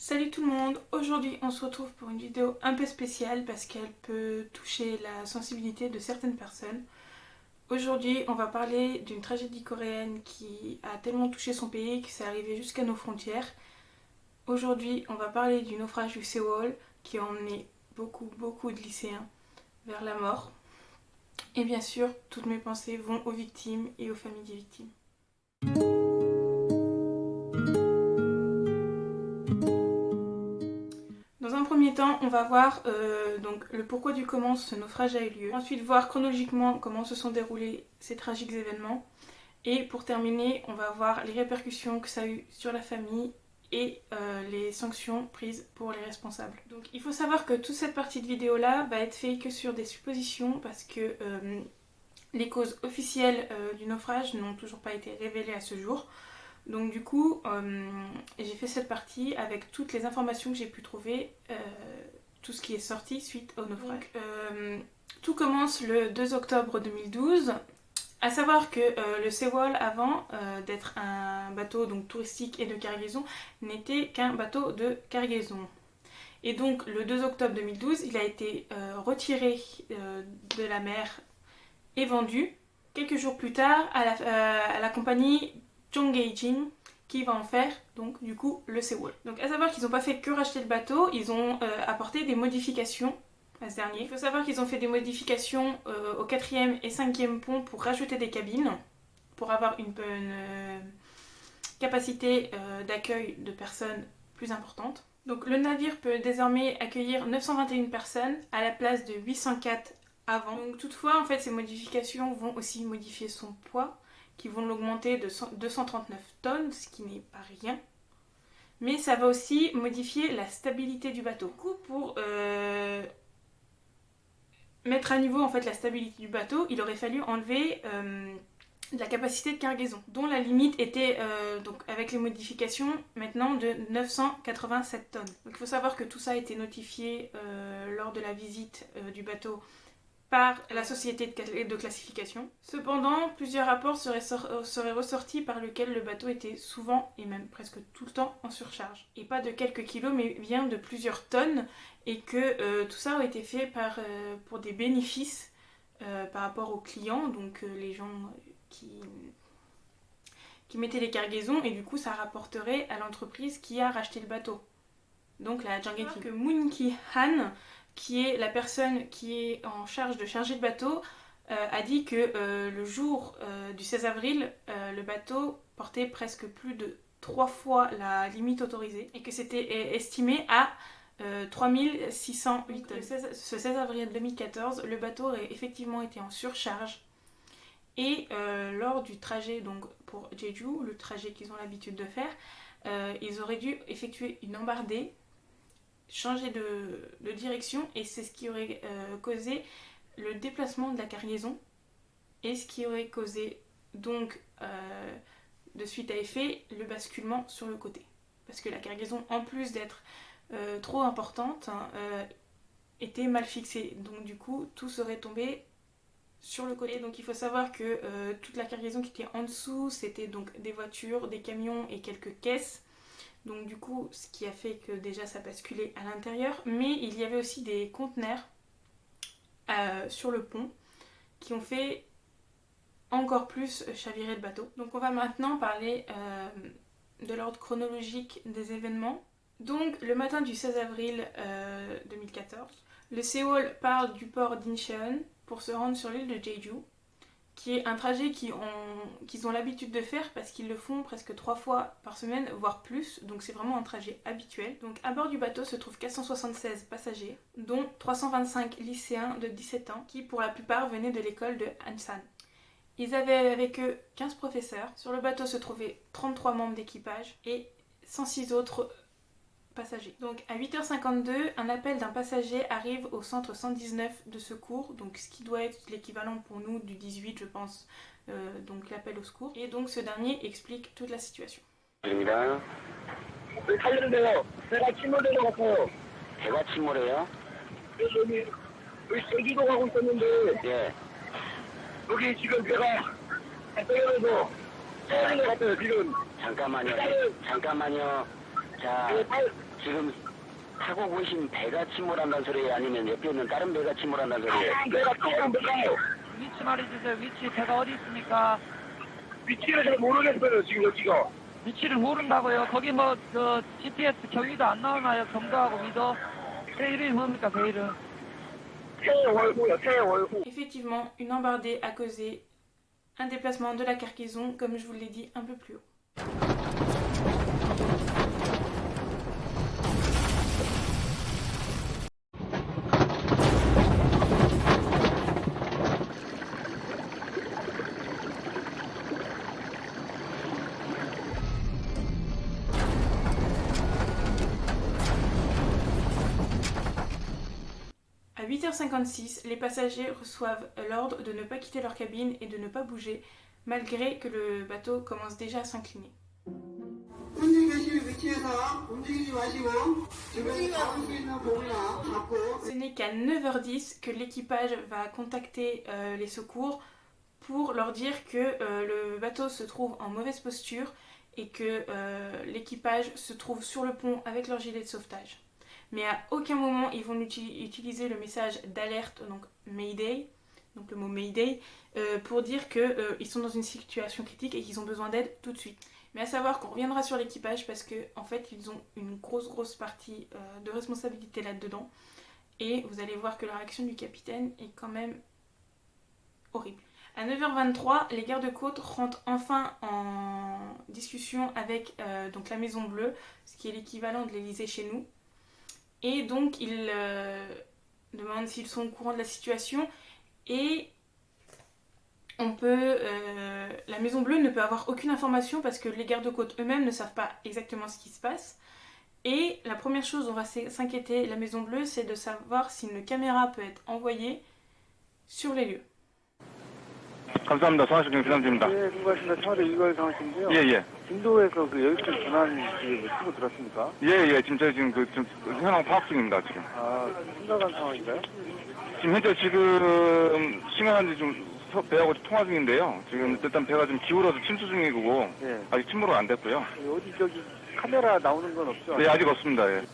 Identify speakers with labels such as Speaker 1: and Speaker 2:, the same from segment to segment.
Speaker 1: Salut tout le monde, aujourd'hui on se retrouve pour une vidéo un peu spéciale parce qu'elle peut toucher la sensibilité de certaines personnes. Aujourd'hui on va parler d'une tragédie coréenne qui a tellement touché son pays que c'est arrivé jusqu'à nos frontières. Aujourd'hui on va parler du naufrage du Sewol qui a emmené beaucoup de lycéens vers la mort. Et bien sûr, toutes mes pensées vont aux victimes et aux familles des victimes. Dans un premier temps, on va voir donc le pourquoi du comment ce naufrage a eu lieu. Ensuite, voir chronologiquement comment se sont déroulés ces tragiques événements. Et pour terminer, on va voir les répercussions que ça a eu sur la famille et les sanctions prises pour les responsables. Donc il faut savoir que toute cette partie de vidéo là va être faite que sur des suppositions parce que les causes officielles du naufrage n'ont toujours pas été révélées à ce jour. Donc du coup, j'ai fait cette partie avec toutes les informations que j'ai pu trouver, tout ce qui est sorti suite au naufrage. Tout commence le 2 octobre 2012. À savoir que le Sewol, avant d'être un bateau donc, touristique et de cargaison, n'était qu'un bateau de cargaison. Et donc le 2 octobre 2012, il a été retiré de la mer et vendu quelques jours plus tard à la compagnie Chonghaejin qui va en faire donc du coup le Sewol. Donc à savoir qu'ils n'ont pas fait que racheter le bateau, ils ont apporté des modifications à ce dernier. Il faut savoir qu'ils ont fait des modifications au 4e et 5e pont pour rajouter des cabines, pour avoir une capacité d'accueil de personnes plus importante. Donc le navire peut désormais accueillir 921 personnes à la place de 804 avant. Donc toutefois, en fait, ces modifications vont aussi modifier son poids, qui vont l'augmenter de 239 tonnes, ce qui n'est pas rien. Mais ça va aussi modifier la stabilité du bateau. Du coup, pour mettre à niveau en fait la stabilité du bateau, il aurait fallu enlever la capacité de cargaison, dont la limite était, donc avec les modifications, maintenant de 987 tonnes. Donc il faut savoir que tout ça a été notifié lors de la visite du bateau par la société de classification. Cependant, plusieurs rapports seraient ressortis par lesquels le bateau était souvent, et même presque tout le temps, en surcharge. Et pas de quelques kilos, mais bien de plusieurs tonnes, et que tout ça a été fait pour des bénéfices par rapport aux clients, donc les gens qui mettaient les cargaisons, et du coup ça rapporterait à l'entreprise qui a racheté le bateau. Donc la Chonghaejin. Que Moon Ki-han, qui est la personne qui est en charge de charger le bateau, a dit que le jour du 16 avril, le bateau portait presque plus de 3 fois la limite autorisée et que c'était estimé à 3608 tonnes. Ce 16 avril 2014, le bateau aurait effectivement été en surcharge et lors du trajet donc, pour Jeju, le trajet qu'ils ont l'habitude de faire, ils auraient dû effectuer une embardée, changer de direction, et c'est ce qui aurait causé le déplacement de la cargaison et ce qui aurait causé donc de suite à effet le basculement sur le côté, parce que la cargaison, en plus d'être trop importante, était mal fixée, donc du coup tout serait tombé sur le côté. Donc il faut savoir que toute la cargaison qui était en dessous, c'était donc des voitures, des camions et quelques caisses. Donc du coup, ce qui a fait que déjà ça basculait à l'intérieur, mais il y avait aussi des conteneurs sur le pont qui ont fait encore plus chavirer le bateau. Donc on va maintenant parler de l'ordre chronologique des événements. Donc le matin du 16 avril 2014, le Sewol part du port d'Incheon pour se rendre sur l'île de Jeju, qui est un trajet qu'ils ont l'habitude de faire parce qu'ils le font presque 3 fois par semaine, voire plus, donc c'est vraiment un trajet habituel. Donc à bord du bateau se trouvent 476 passagers, dont 325 lycéens de 17 ans, qui pour la plupart venaient de l'école de Ansan. Ils avaient avec eux 15 professeurs, sur le bateau se trouvaient 33 membres d'équipage et 106 autres passagers. Donc à 8h52, un appel d'un passager arrive au centre 119 de secours, donc ce qui doit être l'équivalent pour nous du 18 je pense, donc l'appel au secours. Et donc ce dernier explique toute la situation.
Speaker 2: 배가 침몰되는 것 같아요.
Speaker 3: 배가 침몰해요?
Speaker 2: 여기 제주도 가고 있었는데
Speaker 3: 예.
Speaker 2: 여기 지금 배가 떨어져서 떨어진 것 같아요 지금.
Speaker 3: 잠깐만요. 잠깐만요. 자,
Speaker 2: 네, 빨리.
Speaker 3: 지금 타고 계신 배가 침몰한다는 소리예요? 아니면 옆에 있는 다른 배가 침몰한다는 소리예요?
Speaker 2: 내가 조금 볼까요?
Speaker 4: 위치 말해주세요. 위치 배가 어디 있습니까?
Speaker 2: 위치를 잘 모르겠어요, 지금 여기가.
Speaker 4: 위치를 모른다고요? 거기 뭐 그 GPS 경위도 안 나오나요? 경도하고 위도? 배 이름이 뭡니까? 배 이름?
Speaker 2: 태월구요, 태월구.
Speaker 1: Effectivement, une embardée a causé un déplacement de la cargaison, comme je vous l'ai dit un peu plus haut. À 8h56, les passagers reçoivent l'ordre de ne pas quitter leur cabine et de ne pas bouger, malgré que le bateau commence déjà à s'incliner. Ce n'est qu'à 9h10 que l'équipage va contacter les secours pour leur dire que le bateau se trouve en mauvaise posture et que l'équipage se trouve sur le pont avec leur gilet de sauvetage. Mais à aucun moment ils vont utiliser le message d'alerte, donc Mayday, donc le mot Mayday, pour dire qu'ils sont dans une situation critique et qu'ils ont besoin d'aide tout de suite. Mais à savoir qu'on reviendra sur l'équipage parce qu'en fait ils ont une grosse partie de responsabilité là-dedans. Et vous allez voir que la réaction du capitaine est quand même horrible. À 9h23, les gardes-côtes rentrent enfin en discussion avec donc la Maison Bleue, ce qui est l'équivalent de l'Elysée chez nous. Et donc ils demandent s'ils sont au courant de la situation et la Maison Bleue ne peut avoir aucune information parce que les gardes-côtes eux-mêmes ne savent pas exactement ce qui se passe. Et la première chose dont on va s'inquiéter la Maison Bleue, c'est de savoir si une caméra peut être envoyée sur les lieux.
Speaker 5: 감사합니다. 성화시경 기상팀입니다.
Speaker 6: 예, 수고하십니다. 청와대 이걸 상하신데요.
Speaker 5: 예.
Speaker 6: 진도에서 그 여객선 전환 치고 들었습니까?
Speaker 5: 예. 저희 지금 현황 파악 중입니다, 지금.
Speaker 6: 아, 심각한 상황인가요?
Speaker 5: 지금 현재 지금 시간한지 좀 배하고 통화 중인데요. 지금 일단 배가 좀 기울어서 침수 중이고
Speaker 6: 예.
Speaker 5: 아직 침몰은 안 됐고요.
Speaker 6: 어디 저기 카메라 나오는 건 없죠?
Speaker 5: 네, 아직 없습니다. 예.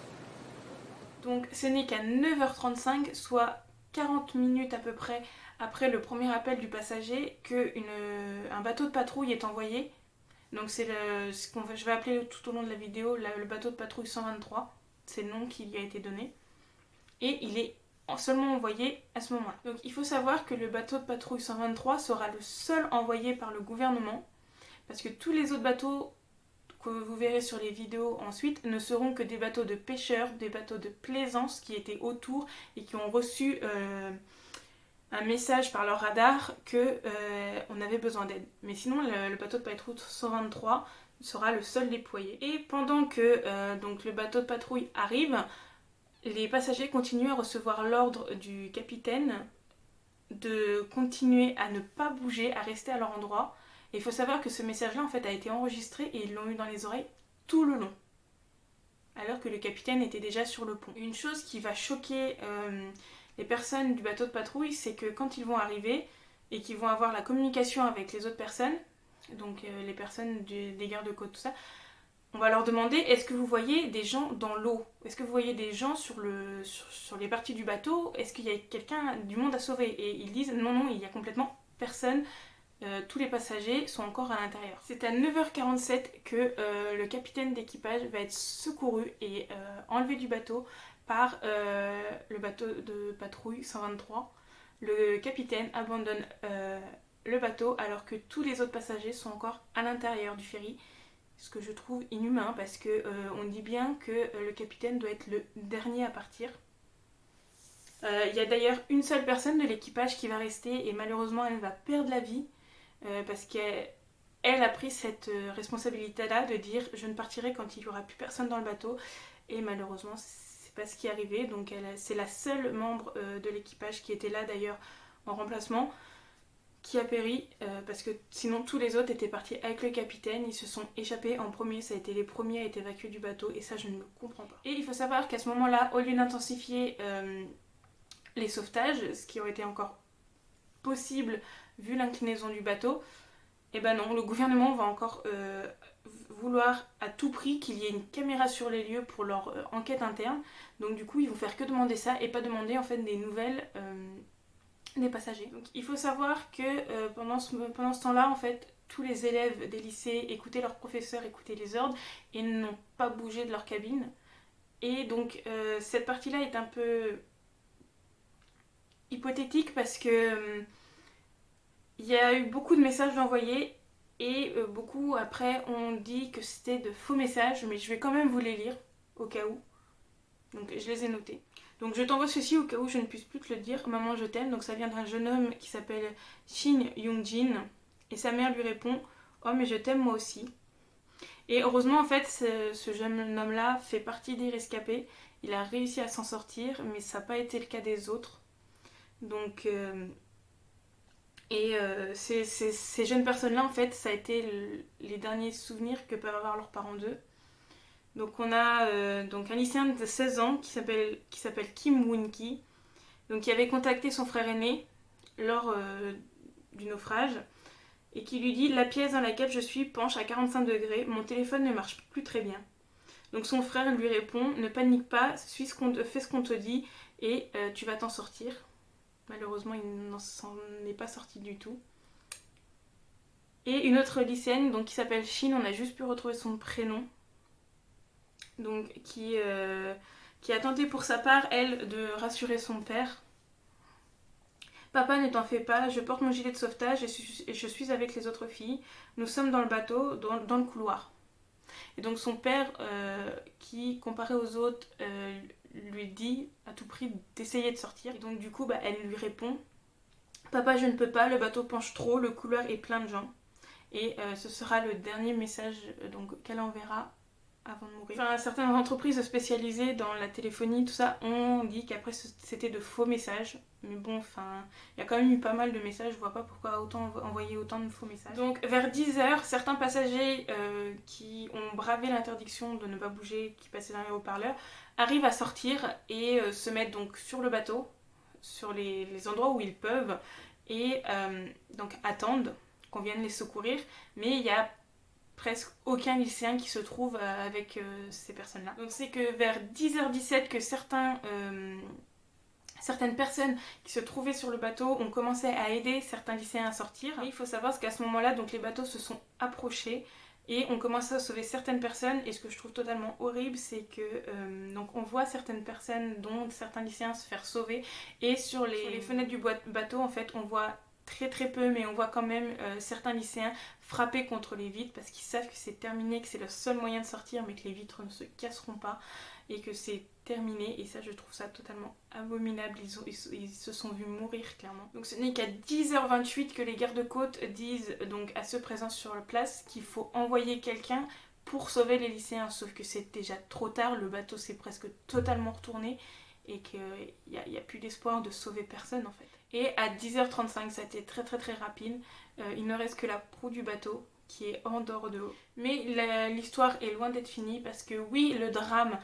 Speaker 1: Donc ce n'est qu'à 9h35, soit 40 minutes à peu près après le premier appel du passager, qu'un bateau de patrouille est envoyé. Donc c'est ce que je vais appeler tout au long de la vidéo le bateau de patrouille 123, c'est le nom qui lui a été donné. Et il est seulement envoyé à ce moment-là. Donc il faut savoir que le bateau de patrouille 123 sera le seul envoyé par le gouvernement, parce que tous les autres bateaux que vous verrez sur les vidéos ensuite ne seront que des bateaux de pêcheurs, des bateaux de plaisance qui étaient autour et qui ont reçu un message par leur radar qu'on avait besoin d'aide. Mais sinon le bateau de patrouille 123 sera le seul déployé. Et pendant que donc le bateau de patrouille arrive, les passagers continuent à recevoir l'ordre du capitaine de continuer à ne pas bouger, à rester à leur endroit. Et il faut savoir que ce message-là en fait a été enregistré et ils l'ont eu dans les oreilles tout le long, alors que le capitaine était déjà sur le pont. Une chose qui va choquer les personnes du bateau de patrouille, c'est que quand ils vont arriver et qu'ils vont avoir la communication avec les autres personnes, donc les personnes des gardes-côtes, tout ça, on va leur demander: est-ce que vous voyez des gens dans l'eau? Est-ce que vous voyez des gens sur les parties du bateau? Est-ce qu'il y a du monde à sauver? Et ils disent non, il y a complètement personne. Tous les passagers sont encore à l'intérieur. C'est à 9h47 que le capitaine d'équipage va être secouru et enlevé du bateau par le bateau de patrouille 123. Le capitaine abandonne le bateau alors que tous les autres passagers sont encore à l'intérieur du ferry, ce que je trouve inhumain parce que on dit bien que le capitaine doit être le dernier à partir. Il y a d'ailleurs une seule personne de l'équipage qui va rester et malheureusement elle va perdre la vie. Parce qu'elle a pris cette responsabilité-là de dire je ne partirai quand il n'y aura plus personne dans le bateau, et malheureusement c'est pas ce qui est arrivé. Donc c'est la seule membre de l'équipage qui était là d'ailleurs en remplacement qui a péri, parce que sinon tous les autres étaient partis avec le capitaine, ils se sont échappés en premier, ça a été les premiers à être évacués du bateau et ça je ne le comprends pas. Et il faut savoir qu'à ce moment-là, au lieu d'intensifier les sauvetages, ce qui aurait été encore possible vu l'inclinaison du bateau, et ben non, le gouvernement va encore vouloir à tout prix qu'il y ait une caméra sur les lieux pour leur enquête interne. Donc du coup ils vont faire que demander ça et pas demander en fait des nouvelles des passagers. Donc il faut savoir que pendant ce temps-là en fait tous les élèves des lycées écoutaient leurs professeurs, écoutaient les ordres et n'ont pas bougé de leur cabine. Et donc cette partie-là est un peu hypothétique parce que il y a eu beaucoup de messages envoyés et beaucoup après ont dit que c'était de faux messages, mais je vais quand même vous les lire au cas où. Donc je les ai notés. Donc je t'envoie ceci au cas où je ne puisse plus te le dire. Maman je t'aime. Donc ça vient d'un jeune homme qui s'appelle Shin Young-jin et sa mère lui répond oh mais je t'aime moi aussi. Et heureusement en fait ce jeune homme là fait partie des rescapés. Il a réussi à s'en sortir mais ça n'a pas été le cas des autres. Donc ces jeunes personnes là en fait ça a été les derniers souvenirs que peuvent avoir leurs parents d'eux. Donc on a donc un lycéen de 16 ans qui s'appelle Kim Woon-ki, donc qui avait contacté son frère aîné lors du naufrage et qui lui dit la pièce dans laquelle je suis penche à 45 degrés, mon téléphone ne marche plus très bien. Donc son frère lui répond ne panique pas, fais ce qu'on te dit et tu vas t'en sortir. Malheureusement il n'en s'en est pas sorti du tout. Et une autre lycéenne donc, qui s'appelle Shin, on a juste pu retrouver son prénom. Donc qui a tenté pour sa part, elle, de rassurer son père. Papa, ne t'en fais pas, je porte mon gilet de sauvetage et je suis avec les autres filles. Nous sommes dans le bateau, dans le couloir. Et donc son père, qui, comparé aux autres, lui dit à tout prix d'essayer de sortir. Et donc du coup, elle lui répond Papa, je ne peux pas, le bateau penche trop, le couloir est plein de gens. Et ce sera le dernier message qu'elle enverra avant de mourir. Enfin, certaines entreprises spécialisées dans la téléphonie, tout ça, ont dit qu'après c'était de faux messages. Mais bon, enfin, il y a quand même eu pas mal de messages, je vois pas pourquoi envoyer autant de faux messages. Donc vers 10h, certains passagers qui ont bravé l'interdiction de ne pas bouger, qui passaient dans les haut-parleurs, arrivent à sortir et se mettent donc sur le bateau, sur les endroits où ils peuvent, et donc attendent qu'on vienne les secourir, mais il y a presque aucun lycéen qui se trouve avec ces personnes-là. Donc c'est que vers 10h17 que certaines personnes qui se trouvaient sur le bateau ont commencé à aider certains lycéens à sortir. Et il faut savoir qu'à ce moment-là, donc les bateaux se sont approchés et ont commencé à sauver certaines personnes. Et ce que je trouve totalement horrible, c'est que donc on voit certaines personnes, dont certains lycéens, se faire sauver. Et sur les fenêtres du bateau, en fait, on voit très peu, mais on voit quand même certains lycéens frapper contre les vitres parce qu'ils savent que c'est terminé, que c'est le seul moyen de sortir, mais que les vitres ne se casseront pas et que c'est terminé. Et ça, je trouve ça totalement abominable. Ils se sont vus mourir clairement. Donc ce n'est qu'à 10h28 que les gardes-côtes disent donc à ceux présents sur la place qu'il faut envoyer quelqu'un pour sauver les lycéens, sauf que c'est déjà trop tard, le bateau s'est presque totalement retourné et qu'il n'y a plus d'espoir de sauver personne en fait. Et à 10h35, ça a été très rapide, il ne reste que la proue du bateau qui est en dehors de l'eau. Mais l'histoire est loin d'être finie parce que oui, le drame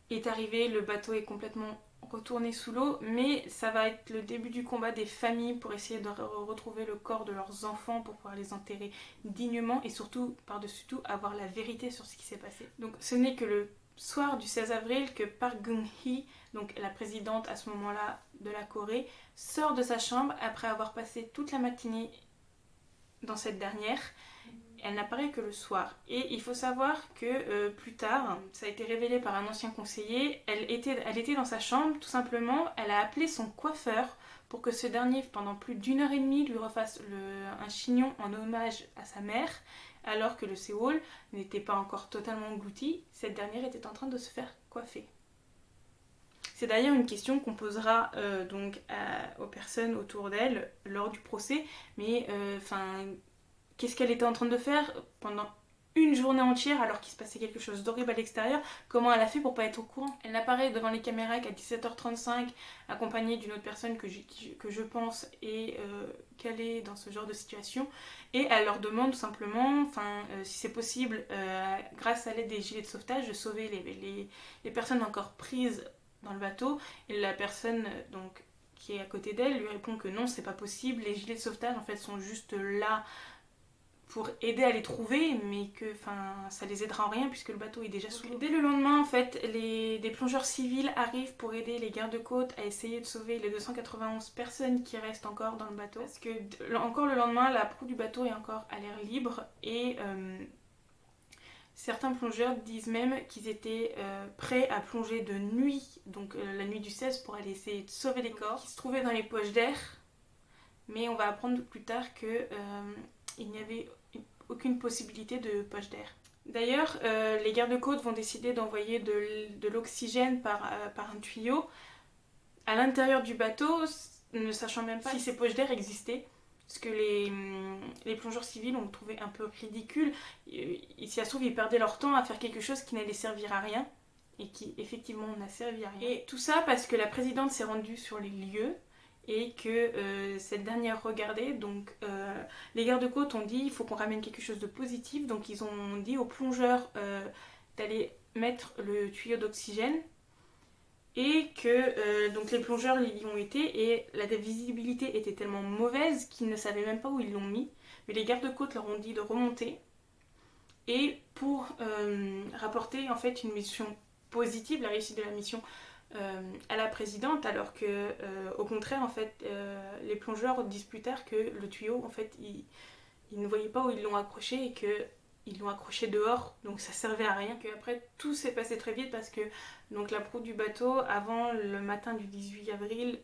Speaker 1: est arrivé, le bateau est complètement retourné sous l'eau, mais ça va être le début du combat des familles pour essayer de retrouver le corps de leurs enfants pour pouvoir les enterrer dignement et surtout, par-dessus tout, avoir la vérité sur ce qui s'est passé. Donc ce n'est que le soir du 16 avril que Park Geun-hye, donc la présidente à ce moment-là de la Corée, sort de sa chambre après avoir passé toute la matinée dans cette dernière. Elle n'apparaît que le soir. Et il faut savoir que plus tard, ça a été révélé par un ancien conseiller, elle était dans sa chambre, tout simplement, elle a appelé son coiffeur pour que ce dernier, pendant plus d'1h30, lui refasse un chignon en hommage à sa mère, alors que le Séoul n'était pas encore totalement englouti, cette dernière était en train de se faire coiffer. C'est d'ailleurs une question qu'on posera aux personnes autour d'elle lors du procès, mais qu'est-ce qu'elle était en train de faire pendant une journée entière alors qu'il se passait quelque chose d'horrible à l'extérieur? Comment elle a fait pour pas être au courant? Elle n'apparaît devant les caméras qu'à 17h35 accompagnée d'une autre personne que je pense est calée dans ce genre de situation, et elle leur demande tout simplement si c'est possible grâce à l'aide des gilets de sauvetage de sauver les personnes encore prises dans le bateau. Et la personne qui est à côté d'elle lui répond que non, c'est pas possible, les gilets de sauvetage en fait sont juste là pour aider à les trouver, mais que ça les aidera en rien puisque le bateau est déjà sous l'eau. Dès le lendemain, en fait, des plongeurs civils arrivent pour aider les gardes-côtes à essayer de sauver les 291 personnes qui restent encore dans le bateau. Parce que encore le lendemain, la proue du bateau est encore à l'air libre et certains plongeurs disent même qu'ils étaient prêts à plonger de nuit, donc la nuit du 16, pour aller essayer de sauver les corps qui se trouvaient dans les poches d'air. Mais on va apprendre plus tard qu'il n'y avait aucune possibilité de poche d'air. D'ailleurs, les gardes-côtes vont décider d'envoyer de l'oxygène par un tuyau à l'intérieur du bateau, ne sachant même pas si ces poches d'air existaient. Ce que les plongeurs civils ont trouvé un peu ridicule. Si ça se trouve, ils perdaient leur temps à faire quelque chose qui n'allait servir à rien, et qui effectivement n'a servi à rien. Et tout ça parce que la présidente s'est rendue sur les lieux, et que cette dernière regardait, donc les gardes-côtes ont dit il faut qu'on ramène quelque chose de positif, donc ils ont dit aux plongeurs d'aller mettre le tuyau d'oxygène, et que donc les plongeurs y ont été, et la visibilité était tellement mauvaise qu'ils ne savaient même pas où ils l'ont mis, mais les gardes-côtes leur ont dit de remonter, et pour rapporter en fait une mission positive, la réussite de la mission à la présidente, alors que au contraire en fait les plongeurs disent plus tard que le tuyau en fait ils ne voyaient pas où ils l'ont accroché et que ils l'ont accroché dehors, donc ça servait à rien. Que après tout s'est passé très vite parce que donc la proue du bateau avant le matin du 18 avril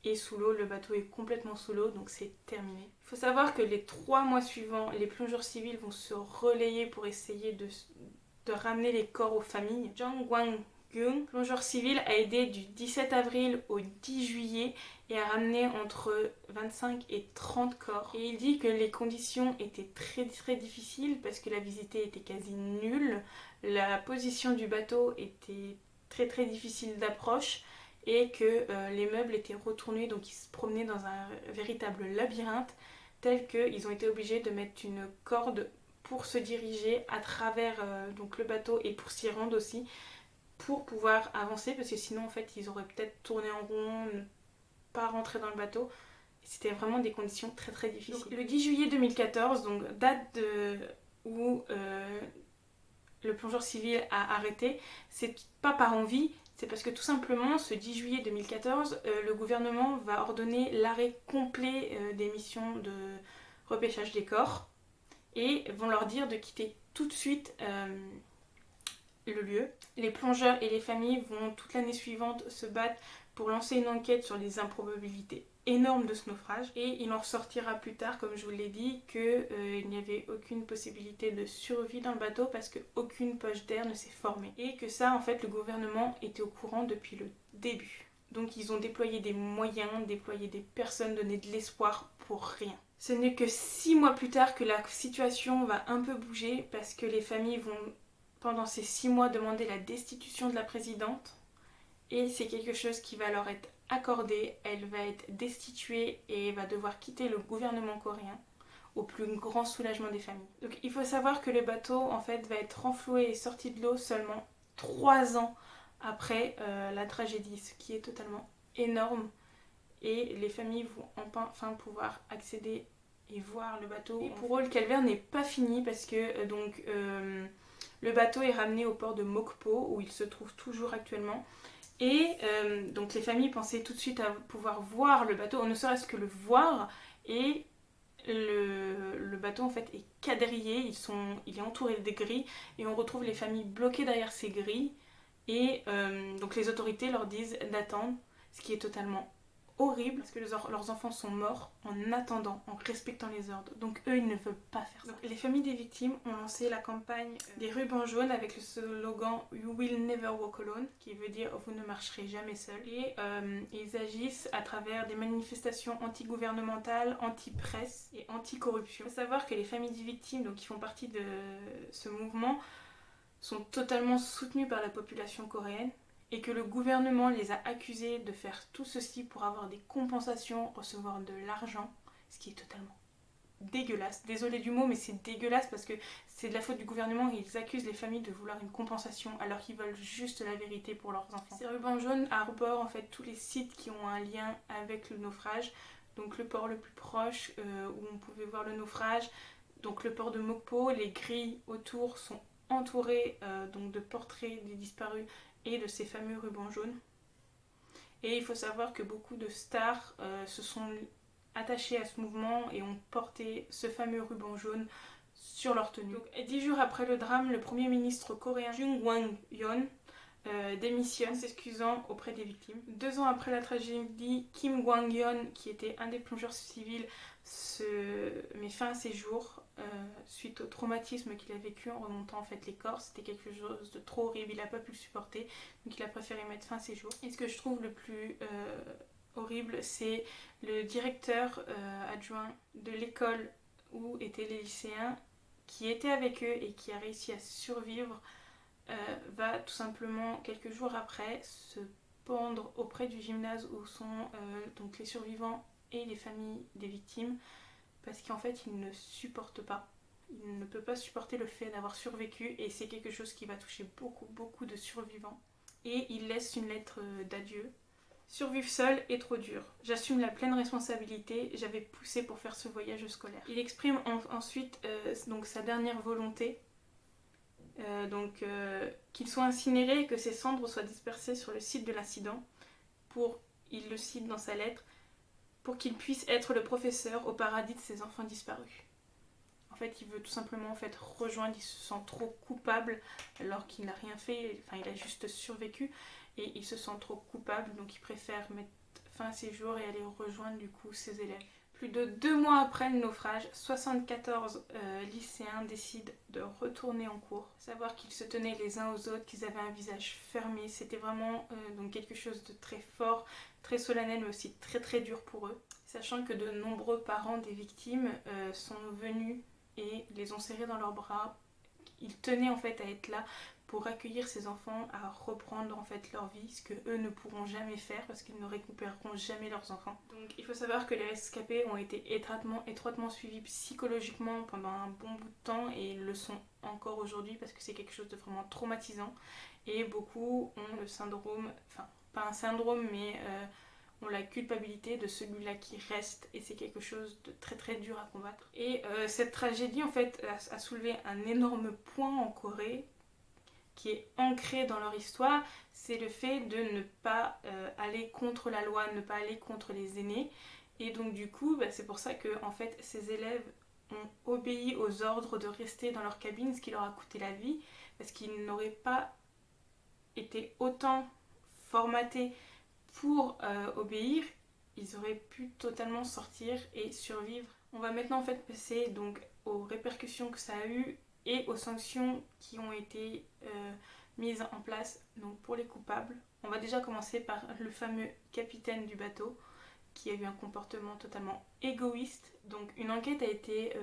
Speaker 1: est sous l'eau, le bateau est complètement sous l'eau, donc c'est terminé. Il faut savoir que les 3 mois suivants, les plongeurs civils vont se relayer pour essayer de ramener les corps aux familles. Jang Wang-gyung, plongeur civil, a aidé du 17 avril au 10 juillet et a ramené entre 25 et 30 corps. Et il dit que les conditions étaient très très difficiles parce que la visite était quasi nulle, la position du bateau était très très difficile d'approche et que les meubles étaient retournés, donc ils se promenaient dans un véritable labyrinthe, tel qu'ils ont été obligés de mettre une corde pour se diriger à travers donc le bateau et pour s'y rendre aussi, pour pouvoir avancer, parce que sinon en fait ils auraient peut-être tourné en rond, ne pas rentrer dans le bateau. C'était vraiment des conditions très très difficiles. Donc, le 10 juillet 2014, donc date où le plongeur civil a arrêté, c'est pas par envie, c'est parce que tout simplement ce 10 juillet 2014, le gouvernement va ordonner l'arrêt complet des missions de repêchage des corps et vont leur dire de quitter tout de suite le lieu. Les plongeurs et les familles vont toute l'année suivante se battre pour lancer une enquête sur les improbabilités énormes de ce naufrage, et il en ressortira plus tard, comme je vous l'ai dit, qu'il n'y avait aucune possibilité de survie dans le bateau parce qu'aucune poche d'air ne s'est formée, et que ça en fait le gouvernement était au courant depuis le début. Donc ils ont déployé des moyens, déployé des personnes, donné de l'espoir pour rien. Ce n'est que 6 mois plus tard que la situation va un peu bouger parce que les familles vont pendant ces 6 mois demander la destitution de la présidente, et c'est quelque chose qui va leur être accordé. Elle va être destituée et va devoir quitter le gouvernement coréen au plus grand soulagement des familles. Donc il faut savoir que le bateau en fait va être renfloué et sorti de l'eau seulement 3 ans après la tragédie, ce qui est totalement énorme, et les familles vont enfin pouvoir accéder et voir le bateau. Et pour eux le calvaire n'est pas fini parce que le bateau est ramené au port de Mokpo où il se trouve toujours actuellement. Et donc les familles pensaient tout de suite à pouvoir voir le bateau, ne serait-ce que le voir, et le bateau en fait est quadrillé, il est entouré de grilles, et on retrouve les familles bloquées derrière ces grilles, et donc les autorités leur disent d'attendre, ce qui est totalement horrible parce que leurs enfants sont morts en attendant, en respectant les ordres, donc eux ils ne veulent pas faire ça. Donc, les familles des victimes ont lancé la campagne des rubans jaunes avec le slogan You will never walk alone, qui veut dire vous ne marcherez jamais seul, et ils agissent à travers des manifestations anti-gouvernementales, anti-presse et anti-corruption. Il faut savoir que les familles des victimes, donc qui font partie de ce mouvement, sont totalement soutenues par la population coréenne, et que le gouvernement les a accusés de faire tout ceci pour avoir des compensations, recevoir de l'argent, ce qui est totalement dégueulasse. Désolée du mot, mais c'est dégueulasse parce que c'est de la faute du gouvernement et ils accusent les familles de vouloir une compensation alors qu'ils veulent juste la vérité pour leurs enfants. Ces rubans jaunes arborent en fait tous les sites qui ont un lien avec le naufrage, donc le port le plus proche où on pouvait voir le naufrage, Donc le port de Mokpo, les grilles autour sont entourées donc de portraits des disparus et de ces fameux rubans jaunes. Et il faut savoir que beaucoup de stars se sont attachées à ce mouvement et ont porté ce fameux ruban jaune sur leur tenue. Donc, 10 jours après le drame, le premier ministre coréen Jung Kwang-yeon démissionne, s'excusant auprès des victimes. 2 ans après la tragédie, Kim Kwang-yeon, qui était un des plongeurs civils, met fin à ses jours suite au traumatisme qu'il a vécu en remontant en fait les corps. C'était quelque chose de trop horrible, il n'a pas pu le supporter, donc il a préféré mettre fin à ses jours. Et ce que je trouve le plus horrible, c'est le directeur adjoint de l'école où étaient les lycéens, qui était avec eux et qui a réussi à survivre, va tout simplement quelques jours après se pendre auprès du gymnase où sont donc les survivants et les familles des victimes, parce qu'en fait il ne supporte pas, il ne peut pas supporter le fait d'avoir survécu, et c'est quelque chose qui va toucher beaucoup de survivants. Et il laisse une lettre d'adieu. Survivre seul est trop dur. J'assume la pleine responsabilité, j'avais poussé pour faire ce voyage scolaire. Il exprime ensuite donc sa dernière volonté, qu'il soit incinéré et que ses cendres soient dispersées sur le site de l'incident, il le cite dans sa lettre, pour qu'il puisse être le professeur au paradis de ses enfants disparus. En fait, il veut tout simplement rejoindre, il se sent trop coupable alors qu'il n'a rien fait, enfin il a juste survécu et il se sent trop coupable, donc il préfère mettre fin à ses jours et aller rejoindre du coup ses élèves. Plus de 2 mois après le naufrage, 74 lycéens décident de retourner en cours. Savoir qu'ils se tenaient les uns aux autres, qu'ils avaient un visage fermé, c'était vraiment donc quelque chose de très fort, très solennel, mais aussi très dur pour eux. Sachant que de nombreux parents des victimes sont venus et les ont serrés dans leurs bras. Ils tenaient en fait à être là pour accueillir ces enfants, à reprendre en fait leur vie, ce que eux ne pourront jamais faire parce qu'ils ne récupéreront jamais leurs enfants. Donc il faut savoir que les rescapés ont été étroitement suivis psychologiquement pendant un bon bout de temps et le sont encore aujourd'hui parce que c'est quelque chose de vraiment traumatisant, et beaucoup ont le syndrome, enfin pas un syndrome mais ont la culpabilité de celui-là qui reste, et c'est quelque chose de très dur à combattre. Et cette tragédie en fait a soulevé un énorme point en Corée qui est ancré dans leur histoire, c'est le fait de ne pas aller contre la loi, ne pas aller contre les aînés. Et donc du coup, c'est pour ça que en fait, ces élèves ont obéi aux ordres de rester dans leur cabine, ce qui leur a coûté la vie, parce qu'ils n'auraient pas été autant formatés pour obéir, ils auraient pu totalement sortir et survivre. On va maintenant en fait passer donc aux répercussions que ça a eu et aux sanctions qui ont été mises en place donc pour les coupables. On va déjà commencer par le fameux capitaine du bateau qui a eu un comportement totalement égoïste. Donc une enquête a été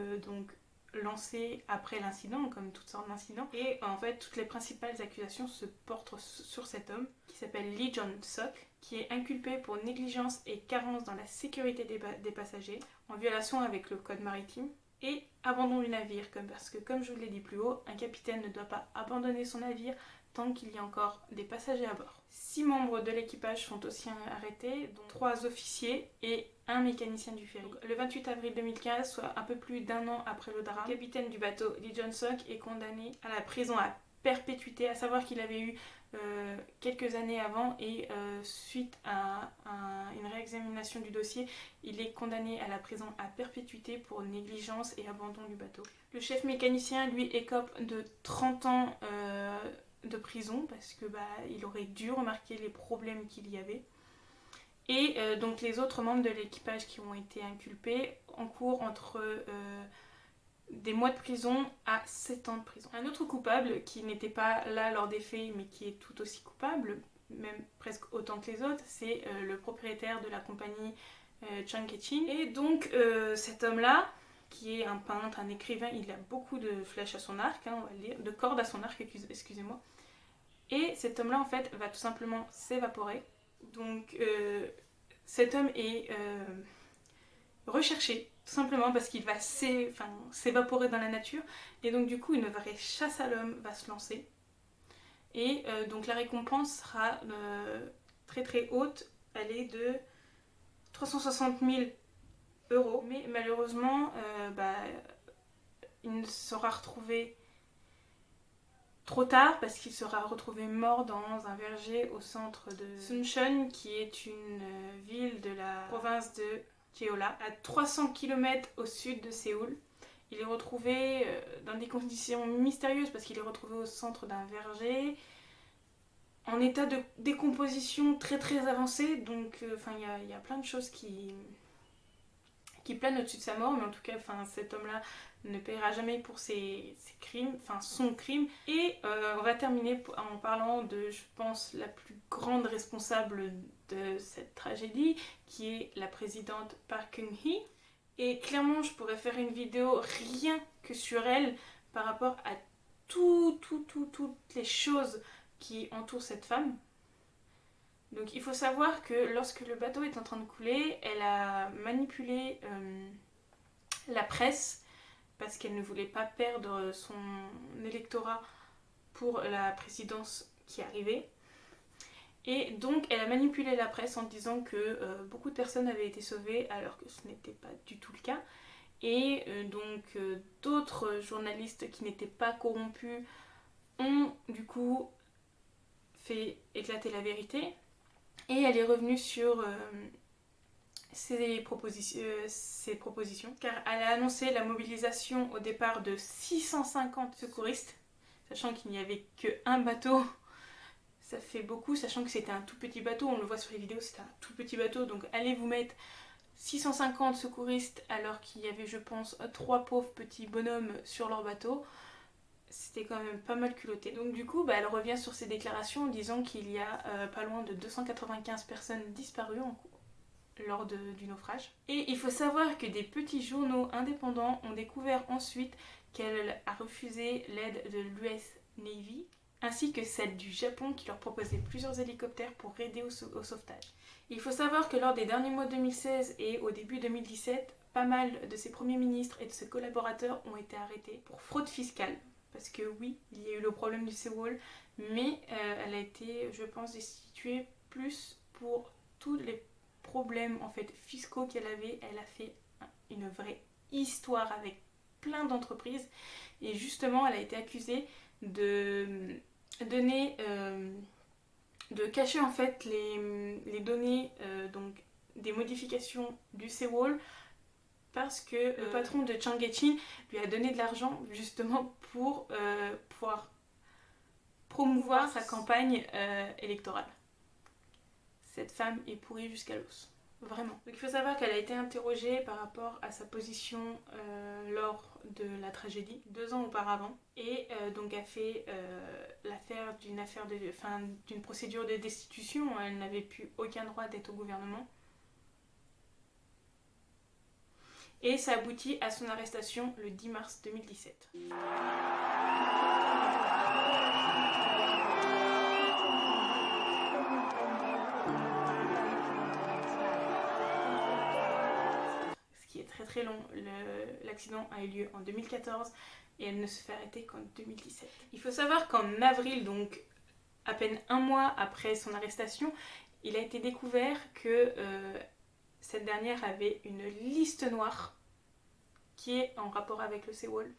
Speaker 1: lancée après l'incident, comme toutes sortes d'incidents, et en fait toutes les principales accusations se portent sur cet homme qui s'appelle Lee Jong-sok, qui est inculpé pour négligence et carence dans la sécurité des passagers, en violation avec le code maritime, et abandon du navire, parce que comme je vous l'ai dit plus haut, un capitaine ne doit pas abandonner son navire tant qu'il y a encore des passagers à bord. 6 membres de l'équipage sont aussi arrêtés, dont 3 officiers et un mécanicien du ferry. Donc, le 28 avril 2015, soit un peu plus d'1 an après le drame, le capitaine du bateau Lee Jong-sok est condamné à la prison à perpétuité, à savoir qu'il avait eu quelques années avant, et suite à une réexamination du dossier, il est condamné à la prison à perpétuité pour négligence et abandon du bateau. Le chef mécanicien, lui, écope de 30 ans de prison parce que il aurait dû remarquer les problèmes qu'il y avait. Et donc les autres membres de l'équipage qui ont été inculpés encourent entre des mois de prison à 7 ans de prison. Un autre coupable qui n'était pas là lors des faits mais qui est tout aussi coupable, même presque autant que les autres, c'est le propriétaire de la compagnie Chang Kechin. Et donc cet homme-là, qui est un peintre, un écrivain, il a beaucoup de flèches à son arc, on va le dire, de cordes à son arc, excusez-moi. Et cet homme-là en fait va tout simplement s'évaporer. Donc cet homme est recherché tout simplement parce qu'il va s'évaporer dans la nature, et donc du coup une vraie chasse à l'homme va se lancer, et donc la récompense sera très haute, elle est de 360 000 €, mais malheureusement il sera retrouvé trop tard parce qu'il sera retrouvé mort dans un verger au centre de Suncheon, qui est une ville de la province de Jeolla, à 300 km au sud de Séoul. Il est retrouvé dans des conditions mystérieuses parce qu'il est retrouvé au centre d'un verger, en état de décomposition très très avancé, donc il y a plein de choses qui planent au-dessus de sa mort, mais en tout cas cet homme-là ne paiera jamais pour ses crimes, son crime. Et on va terminer en parlant de, je pense, la plus grande responsable de cette tragédie, qui est la présidente Park Geun-hye. Et clairement, je pourrais faire une vidéo rien que sur elle par rapport à toutes les choses qui entourent cette femme. Donc il faut savoir que lorsque le bateau est en train de couler, elle a manipulé la presse parce qu'elle ne voulait pas perdre son électorat pour la présidence qui arrivait. Et donc elle a manipulé la presse en disant que beaucoup de personnes avaient été sauvées alors que ce n'était pas du tout le cas. Et d'autres journalistes qui n'étaient pas corrompus ont du coup fait éclater la vérité. Et elle est revenue sur ses propositions, car elle a annoncé la mobilisation au départ de 650 secouristes, sachant qu'il n'y avait qu'un bateau. Ça fait beaucoup, sachant que c'était un tout petit bateau, on le voit sur les vidéos, c'était un tout petit bateau, donc allez vous mettre 650 secouristes alors qu'il y avait, je pense, 3 pauvres petits bonhommes sur leur bateau. C'était quand même pas mal culotté. Donc du coup, elle revient sur ses déclarations en disant qu'il y a pas loin de 295 personnes disparues lors du naufrage. Et il faut savoir que des petits journaux indépendants ont découvert ensuite qu'elle a refusé l'aide de l'US Navy, ainsi que celle du Japon qui leur proposait plusieurs hélicoptères pour aider au sauvetage. Il faut savoir que lors des derniers mois 2016 et au début 2017, pas mal de ses premiers ministres et de ses collaborateurs ont été arrêtés pour fraude fiscale. Parce que oui, il y a eu le problème du seawall, mais elle a été, je pense, destituée plus pour tous les problèmes en fait fiscaux qu'elle avait. Elle a fait une vraie histoire avec plein d'entreprises et justement elle a été accusée de donner, de cacher en fait les données donc des modifications du seawall, parce que le patron de Changaechin lui a donné de l'argent justement pour pouvoir promouvoir sa campagne électorale. Cette femme est pourrie jusqu'à l'os, vraiment. Donc il faut savoir qu'elle a été interrogée par rapport à sa position lors de la tragédie 2 ans auparavant, et donc a fait l'affaire d'une procédure de destitution. Elle n'avait plus aucun droit d'être au gouvernement. Et ça aboutit à son arrestation le 10 mars 2017. Ce qui est très très long, l'accident a eu lieu en 2014 et elle ne se fait arrêter qu'en 2017. Il faut savoir qu'en avril, donc à peine 1 mois après son arrestation, il a été découvert que cette dernière avait une liste noire qui est en rapport avec le seawall,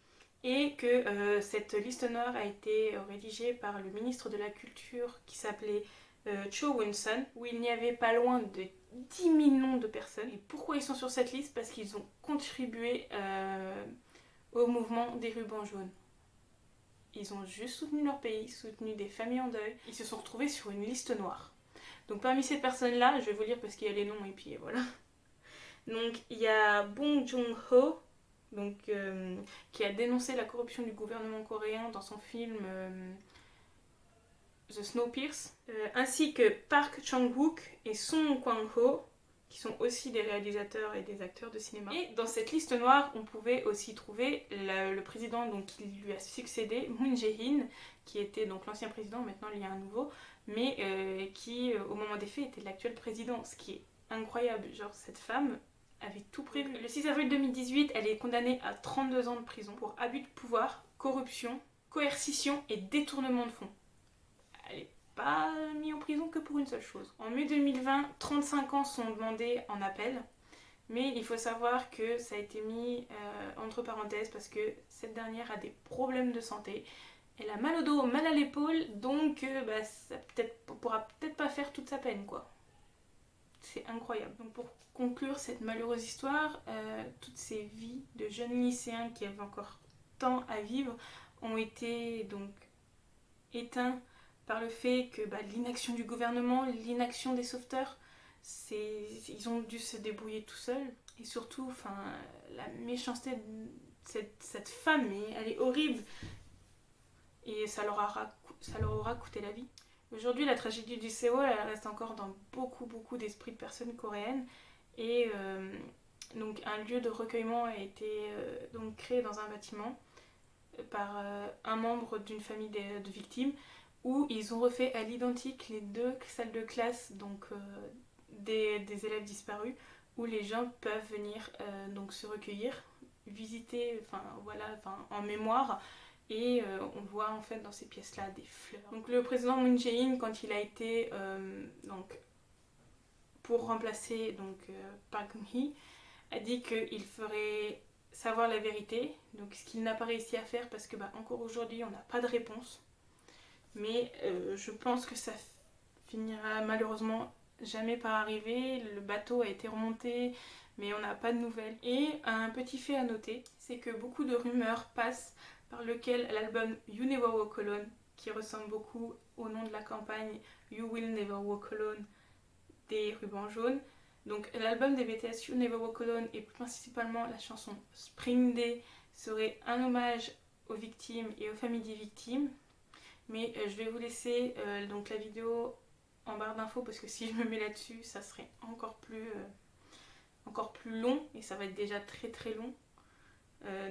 Speaker 1: et que cette liste noire a été rédigée par le ministre de la Culture qui s'appelait Cho Won-sun, où il n'y avait pas loin de 10 000 noms de personnes. Et pourquoi ils sont sur cette liste? Parce qu'ils ont contribué au mouvement des rubans jaunes. Ils ont juste soutenu leur pays, soutenu des familles en deuil. Ils se sont retrouvés sur une liste noire. Donc parmi ces personnes-là, je vais vous lire parce qu'il y a les noms et puis voilà. Donc il y a Bong Joon-ho, donc, qui a dénoncé la corruption du gouvernement coréen dans son film The Snowpiercer, ainsi que Park Chang-wook et Song Kwang-ho, qui sont aussi des réalisateurs et des acteurs de cinéma. Et dans cette liste noire, on pouvait aussi trouver le président donc, qui lui a succédé, Moon Jae-in, qui était donc l'ancien président, maintenant il y a un nouveau, mais qui au moment des faits était l'actuel président, ce qui est incroyable. Genre cette femme avait tout prévu. Le 6 avril 2018, elle est condamnée à 32 ans de prison pour abus de pouvoir, corruption, coercition et détournement de fonds. Elle n'est pas mise en prison que pour une seule chose. En mai 2020, 35 ans sont demandés en appel, Mais il faut savoir que ça a été mis entre parenthèses parce que cette dernière a des problèmes de santé. Elle a mal au dos, mal à l'épaule, donc ça pourra peut-être pas faire toute sa peine, quoi. C'est incroyable. Donc pour conclure cette malheureuse histoire, toutes ces vies de jeunes lycéens qui avaient encore tant à vivre ont été donc éteints par le fait que l'inaction du gouvernement, l'inaction des sauveteurs, ils ont dû se débrouiller tout seuls. Et surtout, la méchanceté de cette femme, elle est horrible. Et ça leur aura coûté la vie. Aujourd'hui, la tragédie du Séoul, elle reste encore dans beaucoup d'esprits de personnes coréennes. Et donc un lieu de recueillement a été donc créé dans un bâtiment par un membre d'une famille de victimes, où ils ont refait à l'identique les 2 salles de classe donc, des élèves disparus, où les gens peuvent venir donc se recueillir, visiter en mémoire. Et on voit en fait dans ces pièces-là des fleurs. Donc le président Moon Jae-in, quand il a été pour remplacer Park Geun-hye, a dit qu'il ferait savoir la vérité. Donc ce qu'il n'a pas réussi à faire parce que encore aujourd'hui on n'a pas de réponse. Mais je pense que ça finira malheureusement jamais par arriver. Le bateau a été remonté, mais on n'a pas de nouvelles. Et un petit fait à noter, c'est que beaucoup de rumeurs passent par lequel l'album You Never Walk Alone, qui ressemble beaucoup au nom de la campagne You Will Never Walk Alone des Rubans Jaunes. Donc l'album des BTS You Never Walk Alone et principalement la chanson Spring Day serait un hommage aux victimes et aux familles des victimes. Mais je vais vous laisser donc la vidéo en barre d'infos parce que si je me mets là-dessus, ça serait encore plus long et ça va être déjà très long.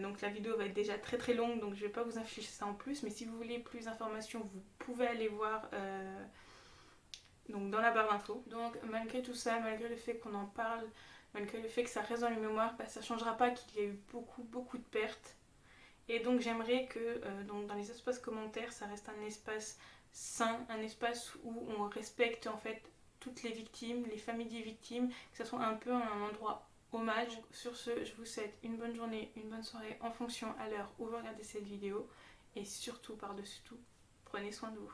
Speaker 1: Donc la vidéo va être déjà très longue, donc je vais pas vous afficher ça en plus, mais si vous voulez plus d'informations, vous pouvez aller voir donc dans la barre d'infos. Donc malgré tout ça, malgré le fait qu'on en parle, malgré le fait que ça reste dans les mémoires, ça changera pas qu'il y a eu beaucoup de pertes. Et donc j'aimerais que donc dans les espaces commentaires, ça reste un espace sain, un espace où on respecte en fait toutes les victimes, les familles des victimes, que ça soit un peu un endroit hommage. Sur ce, je vous souhaite une bonne journée, une bonne soirée en fonction à l'heure où vous regardez cette vidéo. Et surtout, par-dessus tout, prenez soin de vous.